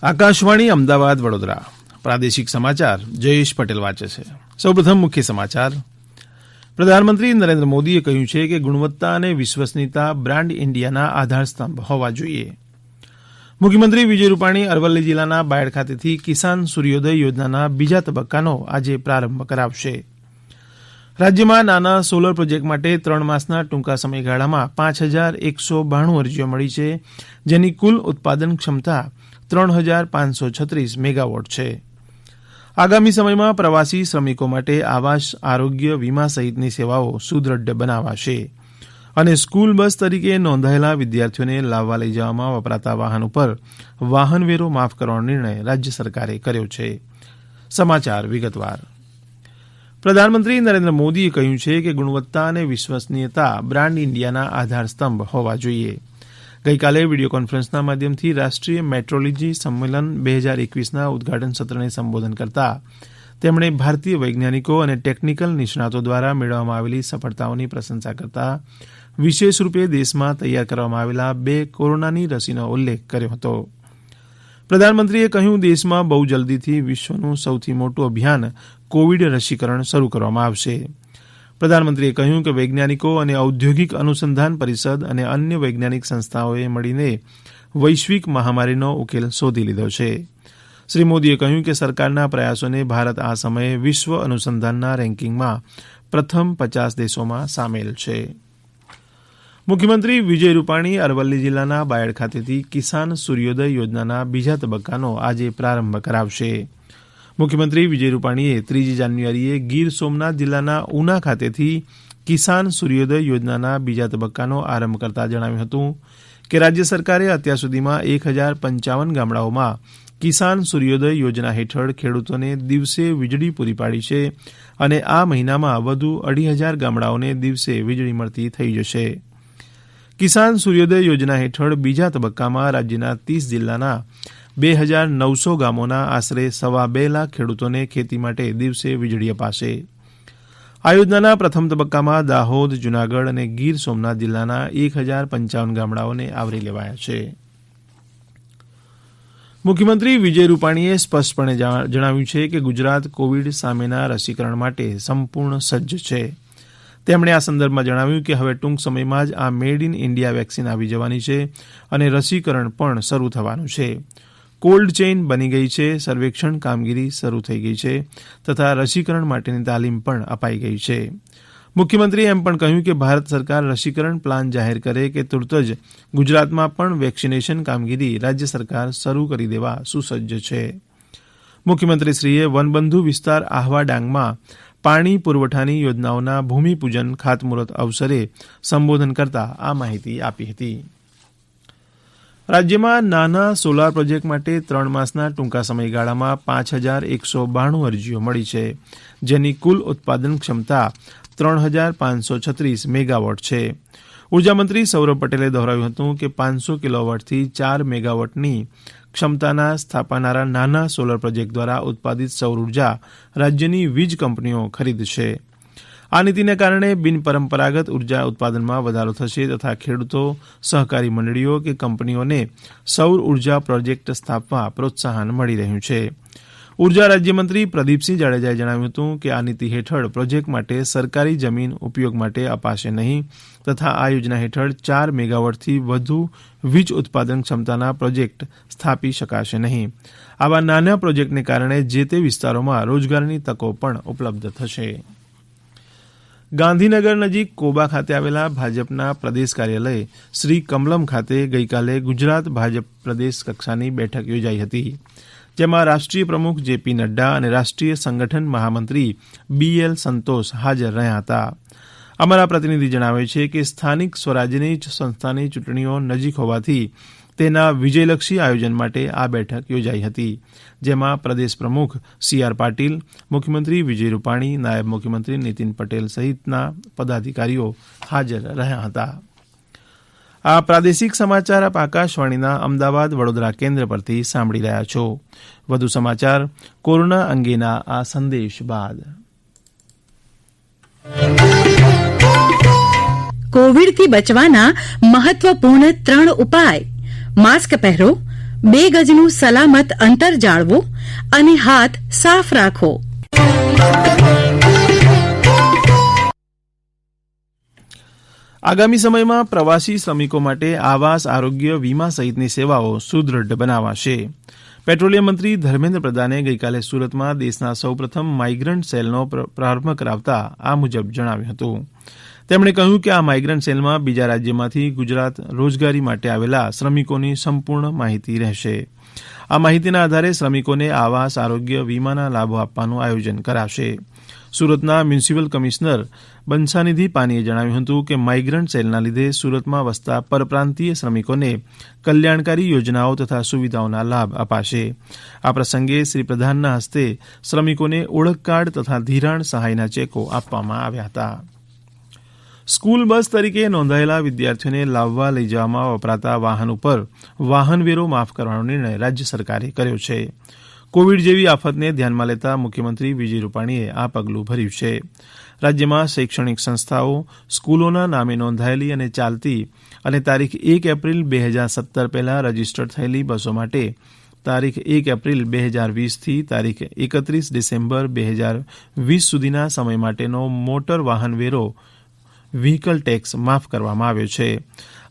આકાશવાણી અમદાવાદ વડોદરા પ્રાદેશિક સમાચાર જયેશ પટેલ વાંચે છે. સૌપ્રથમ મુખ્ય સમાચાર. પ્રધાનમંત્રી નરેન્દ્ર મોદીએ કહ્યું છે કે ગુણવત્તા અને વિશ્વસનીયતા બ્રાન્ડ ઇન્ડિયાના આધારસ્તંભ હોવા જોઈએ. મુખ્યમંત્રી વિજય રૂપાણી અરવલ્લી જિલ્લાના બાયડ ખાતેથી કિસાન સૂર્યોદય યોજનાના બીજા તબક્કાનો આજે પ્રારંભ કરાવશે. રાજ્યમાં નાના સોલર પ્રોજેક્ટ માટે 3 માસના ટૂંકા સમયગાળામાં 5192 અરજીઓ મળી છે, જેની કુલ ઉત્પાદન ક્ષમતા 3536 મેગાવોટ છે. આગામી સમયમાં પ્રવાસી શ્રમિકો માટે આવાસ, આરોગ્ય, વીમા સહિતની સેવાઓ સુદ્રઢ બનાવાશે અને સ્કૂલ બસ તરીકે નોંધાયેલા વિદ્યાર્થીઓને લાવવા લઈ જવામાં વપરાતા વાહન ઉપર વાહનવેરો માફ કરવાનો નિર્ણય રાજ્ય સરકારે કર્યો છે. સમાચાર વિગતવાર. પ્રધાનમંત્રી નરેન્દ્ર મોદીએ કહ્યું છે કે ગુણવત્તા અને વિશ્વસનીયતા બ્રાન્ડ ઇન્ડિયાના આધારસ્તંભ હોવા જોઈએ. ગઈકાલે વિડીયો કોન્ફરન્સના માધ્યમથી રાષ્ટ્રીય મેટ્રોલોજી સંમેલન 2021ના ઉદઘાટન સત્રને સંબોધન કરતા તેમણે ભારતીય વૈજ્ઞાનિકો અને ટેકનિકલ નિષ્ણાતો દ્વારા મેળવવામાં આવેલી સફળતાઓની પ્રશંસા કરતા વિશેષ રૂપે દેશમાં તૈયાર કરવામાં આવેલા 2 કોરોનાની રસીનો ઉલ્લેખ કર્યો હતો. પ્રધાનમંત્રીએ કહ્યું, દેશમાં બહુ જલ્દીથી વિશ્વનું સૌથી મોટું અભિયાન કોવિડ રસીકરણ શરૂ કરવામાં આવશે. પ્રધાનમંત્રીએ કહ્યું કે વૈજ્ઞાનિકો અને ઔદ્યોગિક અનુસંધાન પરિષદ અને અન્ય વૈજ્ઞાનિક સંસ્થાઓએ મળીને વૈશ્વિક મહામારીનો ઉકેલ શોધી લીધો છે. શ્રી મોદીએ કહ્યું કે સરકારના પ્રયાસોને ભારત આ સમયે વિશ્વ અનુસંધાનના રેન્કિંગમાં પ્રથમ 50 દેશોમાં સામેલ છે. મુખ્યમંત્રી વિજય રૂપાણી અરવલ્લી જિલ્લાના બાયડ ખાતેથી કિસાન સૂર્યોદય યોજનાના બીજા તબક્કાનો આજે પ્રારંભ કરાવશે. મુખ્યમંત્રી વિજય રૂપાણીએ 3 જાન્યુઆરીએ ગીર સોમનાથ જિલ્લાના ઉના ખાતેથી કિસાન સૂર્યોદય યોજનાના બીજા તબક્કાનો આરંભ કરતા જણાવ્યું હતું કે રાજ્ય સરકારે અત્યાર સુધીમાં 1055 ગામડાઓમાં કિસાન સૂર્યોદય યોજના હેઠળ ખેડૂતોને દિવસે વીજળી પૂરી પાડી છે અને આ મહિનામાં વધુ 2500 ગામડાઓને દિવસે વીજળી મળતી થઈ જશે. કિસાન સૂર્યોદય યોજના હેઠળ બીજા તબક્કામાં રાજ્યના 30 જિલ્લાના 2900 ગામોના આશરે 2.25 લાખ ખેડૂતોને ખેતી માટે દિવસે વીજળી અપાશે. આ યોજનાના પ્રથમ તબક્કામાં દાહોદ, જૂનાગઢ અને ગીર સોમનાથ જિલ્લાના 1055 ગામડાઓને આવરી લેવાયા છે. મુખ્યમંત્રી વિજય રૂપાણીએ સ્પષ્ટપણે જણાવ્યું છે કે ગુજરાત કોવિડ સામેના રસીકરણ માટે સંપૂર્ણ સજ્જ છે. તેમણે આ સંદર્ભમાં જણાવ્યું કે હવે ટૂંક સમયમાં જ આ મેડ ઇન ઇન્ડિયા વેક્સિન આવી જવાની છે અને રસીકરણ પણ શરૂ થવાનું છે. કોલ્ડ ચેઇન બની ગઈ છે, સર્વેક્ષણ કામગીરી શરૂ થઈ ગઈ છે તથા રસીકરણ માટેની તાલીમ પણ અપાઈ ગઈ છે. મુખ્યમંત્રીએ એમ પણ કહ્યું કે ભારત સરકાર રસીકરણ પ્લાન જાહેર કરે કે તુરત જ ગુજરાતમાં પણ વેક્સિનેશન કામગીરી રાજ્ય સરકાર શરૂ કરી દેવા સુસજ્જ છે. મુખ્યમંત્રીશ્રીએ વનબંધુ વિસ્તાર આહવા ડાંગમાં પાણી પુરવઠાની યોજનાઓના ભૂમિપૂજન ખાતમુહૂર્ત અવસરે સંબોધન કરતા આ માહિતી આપી હતી. રાજ્યમાં નાના સોલાર પ્રોજેક્ટ માટે 3 માસના ટૂંકા સમયગાળામાં 5192 અરજીઓ મળી છે, જેની કુલ ઉત્પાદન ક્ષમતા 3536 મેગાવોટ છે. ઉર્જામંત્રી સૌરભ પટેલે દોહરાવ્યું હતું કે 500 કિલોવોટથી 4 મેગાવોટની ક્ષમતાના સ્થાપનારા નાના સોલર પ્રોજેક્ટ દ્વારા ઉત્પાદિત સૌર ઉર્જા રાજ્યની વીજ કંપનીઓ ખરીદશે. આ નીતિને કારણે બિનપરંપરાગત ઉર્જા ઉત્પાદનમાં વધારો થશે તથા ખેડૂતો, સહકારી મંડળીઓ કે કંપનીઓને સૌર ઉર્જા પ્રોજેક્ટ સ્થાપવા પ્રોત્સાહન મળી રહ્યું છે. ઉર્જા રાજ્યમંત્રી પ્રદીપસિંહ જાડેજાએ જણાવ્યું હતું કે આ નીતિ હેઠળ પ્રોજેક્ટ માટે સરકારી જમીન ઉપયોગ માટે અપાશે નહીં તથા આ યોજના હેઠળ 4 મેગાવોટથી વધુ વીજ ઉત્પાદન ક્ષમતાના પ્રોજેક્ટ સ્થાપી શકાશે નહીં. આવા નાના પ્રોજેક્ટને કારણે જે તે વિસ્તારોમાં રોજગારની તકો પણ ઉપલબ્ધ થશે. ગાંધીનગર નજીક કોબા ખાતે આવેલા ભાજપના પ્રદેશ કાર્યાલય શ્રી કમલમ ખાતે ગઈકાલે ગુજરાત ભાજપ પ્રદેશ કક્ષાની બેઠક યોજાઈ હતી, જેમાં રાષ્ટ્રીય પ્રમુખ જેપી નડ્ડા અને રાષ્ટ્રીય સંગઠન મહામંત્રી BL સંતોષ હાજર રહ્યા હતા. અમારા પ્રતિનિધિ જણાવે છે કે સ્થાનિક સ્વરાજ્યની સંસ્થાની ચૂંટણીઓ નજીક હોવાથી તેના વિજયલક્ષી આયોજન માટે આ બેઠક યોજાઈ હતી, જેમાં પ્રદેશ પ્રમુખ CR પાટીલ, મુખ્યમંત્રી વિજય રૂપાણી, નાયબ મુખ્યમંત્રી નીતિન પટેલ સહિતના પદાધિકારીઓ હાજર રહ્યા હતા. આ પ્રાદેશિક સમાચાર આપ આકાશવાણીના અમદાવાદ વડોદરા કેન્દ્ર પરથી સાંભળી રહ્યા છો. વધુ સમાચાર કોરોના અંગેના આ સંદેશ બાદ. કોવિડથી બચવાના મહત્વપૂર્ણ 3 ઉપાય: માસ્ક પહેરો, 2 ગજનું સલામત અંતર જાળવો અને હાથ સાફ રાખો. આગામી સમયમાં પ્રવાસી શ્રમિકો માટે આવાસ, આરોગ્ય, વીમા સહિતની સેવાઓ સુદ્રઢ બનાવાશે. પેટ્રોલિયમ મંત્રી ધર્મેન્દ્ર પ્રધાને ગઈકાલે સુરતમાં દેશના સૌપ્રથમ માઇગ્રન્ટ સેલનો પ્રારંભ કરાવતા આ મુજબ જણાવ્યું હતું. તેમણે કહ્યું કે આ માઇગ્રન્ટ સેલમાં બીજા રાજ્યમાંથી ગુજરાત રોજગારી માટે આવેલા શ્રમિકોની સંપૂર્ણ માહિતી રહેશે. આ માહિતીના આધારે શ્રમિકોને આવાસ, આરોગ્ય, વીમાના લાભો આપવાનું આયોજન કરાશે. સુરતના મ્યુનિસિપલ કમિશનર બંછાનિધિ પાનીએ જણાવ્યું હતું કે માઇગ્રન્ટ સેલના લીધે સુરતમાં વસતા પરપ્રાંતીય શ્રમિકોને કલ્યાણકારી યોજનાઓ તથા સુવિધાઓના લાભ અપાશે. આ પ્રસંગે શ્રી પ્રધાનના હસ્તે શ્રમિકોને ઓળખ કાર્ડ તથા ધિરાણ સહાયના ચેકો આપવામાં આવ્યા હતા. સ્કૂલ બસ તરીકે નોંધાયેલા વિદ્યાર્થીઓને લાવવા લઈ જવામાં વપરાતા વાહન ઉપર વાહનવેરો માફ કરવાનો નિર્ણય રાજ્ય સરકારે કર્યો છે. કોવિડ જેવી આફતને ધ્યાનમાં લેતા મુખ્યમંત્રી વિજય રૂપાણીએ આ પગલું ભર્યું છે. રાજ્યમાં શૈક્ષણિક સંસ્થાઓ સ્કૂલોના નામે નોંધાયેલી અને ચાલતી અને તારીખ 1 એપ્રિલ 2017 પહેલા રજીસ્ટર્ડ થયેલી બસો માટે તારીખ 1 એપ્રિલ 2020થી તારીખ 31 ડિસેમ્બર 2020 સુધીના સમય માટેનો મોટર વાહન વેરો વ્હીકલ ટેક્સ માફ કરવામાં આવ્યો છે.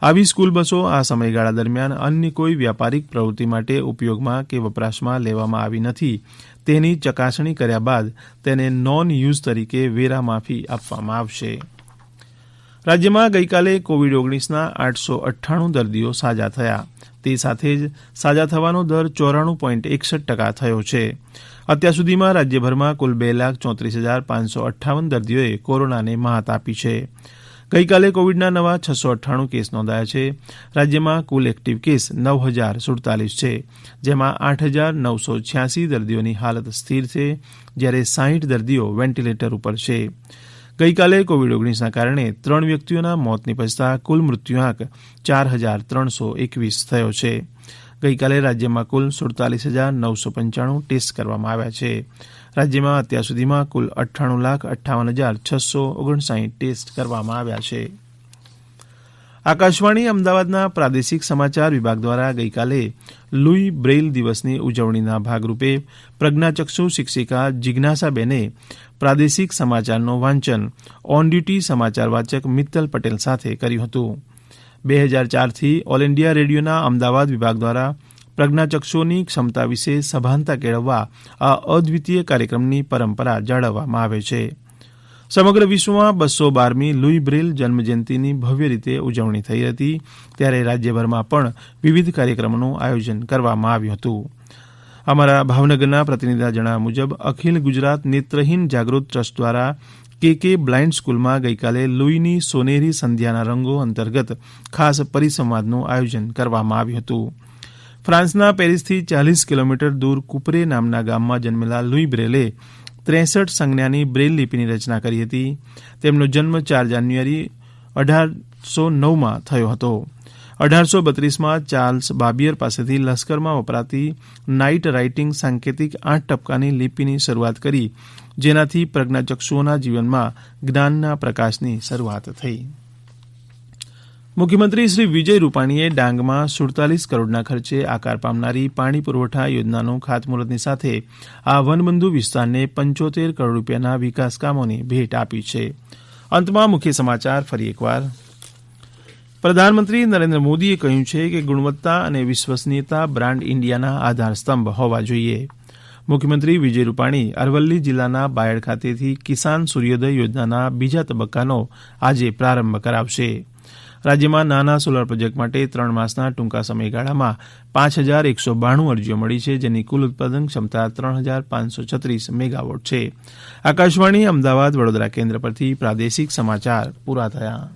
આવી સ્કૂલ બસો આ સમયગાળા દરમિયાન અન્ય કોઈ વ્યાપારિક પ્રવૃત્તિ માટે ઉપયોગમાં કે વપરાશમાં લેવામાં આવી નથી તેની ચકાસણી કર્યા બાદ તેને નોન યુઝ તરીકે વેરા માફી આપવામાં આવશે. રાજ્યમાં ગઈકાલે કોવિડ-19ના 898 દર્દીઓ સાજા થયા. તે સાથે જ સાજા થવાનો દર 94.61% થયો છે. અત્યાર સુધીમાં રાજ્યભરમાં કુલ 2,34,558 દર્દીઓએ કોરોનાને મ્હાત આપી છે. ગઈકાલે કોવિડના નવા 698 કેસ નોંધાયા છે. રાજ્યમાં કુલ એક્ટિવ કેસ 9,047 છે, જેમાં 8,986 દર્દીઓની હાલત સ્થિર છે, જ્યારે 60 દર્દીઓ વેન્ટિલેટર ઉપર છે. ગઈકાલે કોવિડ-19ના કારણે 3 વ્યક્તિઓના મોત નિપજતા કુલ મૃત્યુઆંક 4,321 થયો છે. ગઈકાલે રાજ્યમાં કુલ 47,995 ટેસ્ટ કરવામાં આવ્યા છે. રાજ્યમાં અત્યાર સુધીમાં કુલ 98,58,659 ટેસ્ટ કરવામાં આવ્યા છે. આકાશવાણી અમદાવાદના પ્રાદેશિક સમાચાર વિભાગ દ્વારા ગઈકાલે લુઈ બ્રેઇલ દિવસની ઉજવણીના ભાગરૂપે પ્રજ્ઞાચક્ષુ શિક્ષિકા જિજ્ઞાસાબેને પ્રાદેશિક સમાચારનું વાંચન ઓન ડ્યુટી સમાચાર વાચક મિત્તલ પટેલ સાથે કર્યું હતું. 2004થી ઓલ ઇન્ડિયા રેડિયોના અમદાવાદ વિભાગ દ્વારા પ્રજ્ઞાચક્ષુઓની ક્ષમતા વિશે સભાનતા કેળવવા આ અદ્વિતીય કાર્યક્રમની પરંપરા જાળવવામાં આવે છે. સમગ્ર વિશ્વમાં 212મી લુઈ બ્રેલ જન્મજયંતિની ભવ્ય રીતે ઉજવણી થઈ હતી, ત્યારે રાજ્યભરમાં પણ વિવિધ કાર્યક્રમોનું આયોજન કરવામાં આવ્યું હતું. અમારા ભાવનગરના પ્રતિનિધિના જણાવ્યા મુજબ અખિલ ગુજરાત નેત્રહીન જાગૃત ટ્રસ્ટ દ્વારા કે બ્લાઇન્ડ સ્કૂલમાં ગઈકાલે લુઈની સોનેરી સંધ્યાના રંગો અંતર્ગત ખાસ પરિસંવાદનું આયોજન કરવામાં આવ્યું હતું. ફ્રાન્સના પેરિસથી 40 કિલોમીટર દૂર કુપરે નામના ગામમાં જન્મેલા લુઈ બ્રેલે 63 સંજ્ઞાની બ્રેલ લિપિની રચના કરી હતી. તેમનો જન્મ 4 જાન્યુઆરી 1809માં થયો હતો. 1832માં ચાર્લ્સ બાબિયર પાસેથી લશ્કરમાં વપરાતી નાઇટ રાઇટિંગ સાંકેતિક 8 ટપકાની લિપિની શરૂઆત કરી, જેનાથી પ્રજ્ઞાચક્ષુઓના જીવનમાં જ્ઞાનના પ્રકાશની શરૂઆત થઈ. મુખ્યમંત્રી શ્રી વિજય રૂપાણીએ ડાંગમાં 47 કરોડના ખર્ચે આકાર પામનારી પાણી પુરવઠા યોજનાનું ખાતમુહૂર્તની સાથે આ વનબંધુ વિસ્તારને 75 કરોડ રૂપિયાના વિકાસ કામોની ભેટ આપી છે. અંતમાં મુખ્ય સમાચાર ફરી એકવાર. પ્રધાનમંત્રી નરેન્દ્ર મોદીએ કહ્યું છે કે ગુણવત્તા અને વિશ્વસનીયતા બ્રાન્ડ ઇન્ડિયાના આધારસ્તંભ હોવા જોઈએ. મુખ્યમંત્રી વિજય રૂપાણી અરવલ્લી જિલ્લાના બાયડ ખાતેથી કિસાન સૂર્યોદય યોજનાના બીજા તબક્કાનો આજે પ્રારંભ કરાવશે. રાજ્યમાં નાના સોલાર પ્રોજેક્ટ માટે 3 માસના ટૂંકા સમયગાળામાં 5,192 અરજીઓ મળી છે, જેની કુલ ઉત્પાદન ક્ષમતા 3,536 મેગાવોટ છે. આકાશવાણી અમદાવાદ વડોદરા કેન્દ્ર પરથી પ્રાદેશિક સમાચાર પૂરા થયા.